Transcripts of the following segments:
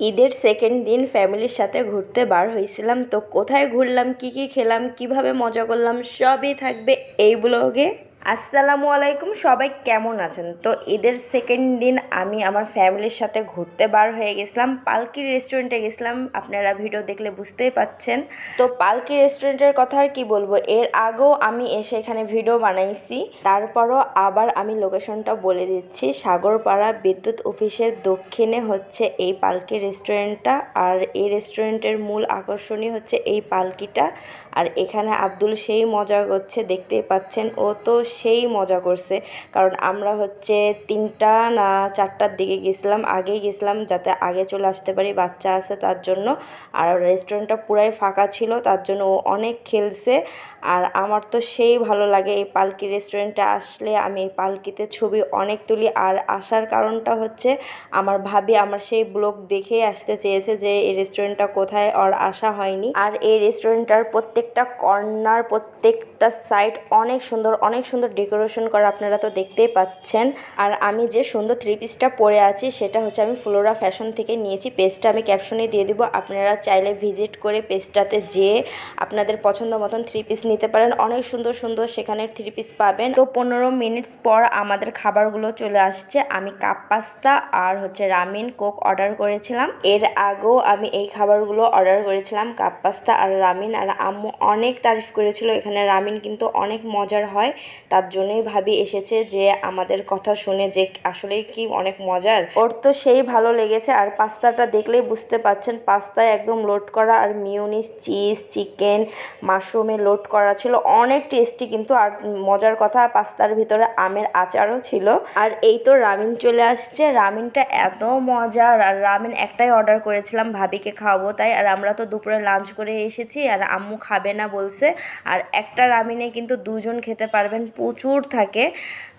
ঈদের সেকেন্ড দিন ফ্যামিলির সাথে ঘুরতে বার হয়েছিলাম। তো কোথায় ঘুরলাম, কি কি খেলাম, কিভাবে মজা করলাম, সবই থাকবে এই ব্লগে। আসসালামু আলাইকুম, সবাই কেমন আছেন? তো ঈদের সেকেন্ড দিন আমি আমার ফ্যামিলির সাথে ঘুরতে বার হয়ে গেছিলাম, পালকি রেস্টুরেন্টে গেছিলাম। আপনারা ভিডিও দেখলে বুঝতেই পাচ্ছেন। তো পালকি রেস্টুরেন্টের কথা আর কি বলবো, এর আগেও আমি এসে এখানে ভিডিও বানাইছি। তারপরও আবার আমি লোকেশনটা বলে দিচ্ছি, সাগরপাড়া বিদ্যুৎ অফিসের দক্ষিণে হচ্ছে এই পালকি রেস্টুরেন্টটা। আর এই রেস্টুরেন্টের মূল আকর্ষণই হচ্ছে এই পালকিটা। আর এখানে আব্দুল সেই মজা করছে, দেখতেই পাচ্ছেন। ও তো সেই মজা করছে, কারণ আমরা হচ্ছে 3টা না 4টার দিকে গেছিলাম, আগেই গেছিলাম যাতে আগে চলে আসতে পারি, বাচ্চা আছে তার জন্য। আর রেস্টুরেন্টটা পুরাই ফাঁকা ছিল, তার জন্য ও অনেক খেলছে। আর আমার তো সেই ভালো লাগে এই পালকি রেস্টুরেন্টে আসলে। আমি এই পালকিতে ছবি অনেক তুলি। আর আসার কারণটা হচ্ছে আমার ভাবি আমার সেই ব্লগ দেখেই আসতে চেয়েছে যে এই রেস্টুরেন্টটা কোথায়, আর আসা হয়নি। আর এই রেস্টুরেন্টটার প্রত্যেকটা কর্নার, প্রত্যেকটা সাইড অনেক সুন্দর, অনেক সুন্দর ডেকোরেশন করা, আপনারা তো দেখতেই পাচ্ছেন। আর আমি যে সুন্দর 3 পিসটা পরে আছি সেটা হচ্ছে আমি ফ্লোরা ফ্যাশন থেকে নিয়েছি। পেজটা আমি ক্যাপশনে দিয়ে দিব, আপনারা চাইলে ভিজিট করে পেজটাতে যেয়ে আপনাদের পছন্দ মতন 3 পিস নিতে পারেন। অনেক সুন্দর সুন্দর সেখানে 3 পিস পাবেন। তো 15 মিনিটস পর আমাদের খাবারগুলো চলে আসছে। আমি কাপ পাস্তা আর হচ্ছে রামিন কোক অর্ডার করেছিলাম। এর আগেও আমি এই খাবারগুলো অর্ডার করেছিলাম, কাপ পাস্তা আর রামিন। আর আম্মু অনেক তারিফ করেছিল, এখানে রামিন কিন্তু অনেক মজার হয়। তার জন্যই ভাবি এসেছে যে আমাদের কথা শুনে যে আসলেই কি অনেক মজার। ওর তো সেই ভালো লেগেছে। আর পাস্তাটা দেখলেই বুঝতে পাচ্ছেন, পাস্তায় একদম লোড করা, আর মিউনিস, চিজ, চিকেন, মাশরুমে লোড করা ছিল, অনেক টেস্টি কিন্তু। আর মজার কথা, পাস্তার ভিতরে আমের আচারও ছিল। আর এই তো রামিন চলে আসছে, রামিনটা এত মজার। আর রামিন একটাই অর্ডার করেছিলাম, ভাবিকে খাওয়াবো তাই। আর আমরা তো দুপুরে লাঞ্চ করে এসেছি, আর আম্মু খাবে না বলছে। আর একটা রামিনে কিন্তু 2জন খেতে পারবেন, প্রচুর থাকে।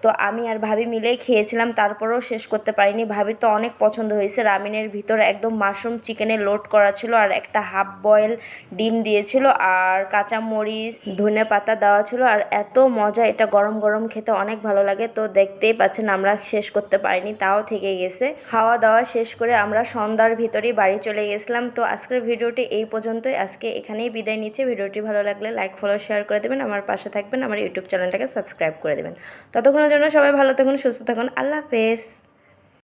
তো আমি আর ভাবি মিলেই খেয়েছিলাম, তারপরেও শেষ করতে পারিনি। ভাবির তো অনেক পছন্দ হয়েছে। রামিনের ভিতরে একদম মাশরুম চিকেনের লোড করা ছিল, আর একটা হাফ বয়েল ডিম দিয়েছিল, আর কাঁচামরিচ, ধনে পাতা দেওয়া ছিল। আর এত মজা, এটা গরম গরম খেতে অনেক ভালো লাগে। তো দেখতেই পাচ্ছেন আমরা শেষ করতে পারিনি, তাও থেকে গেছে। খাওয়া দাওয়া শেষ করে আমরা সন্ধ্যার ভিতরেই বাড়ি চলে গেছিলাম। তো আজকের ভিডিওটি এই পর্যন্তই, আজকে এখানেই বিদায় নিচ্ছে। ভিডিওটি ভালো লাগলে লাইক, ফলো, শেয়ার করে দেবেন, আমার পাশে থাকবেন, আমার ইউটিউব চ্যানেলটাকে সাবস্ক্রাইব করে দেবেন। ততক্ষণের জন্য সবাই ভালো থাকুন, সুস্থ থাকুন, আল্লাহ হাফেজ।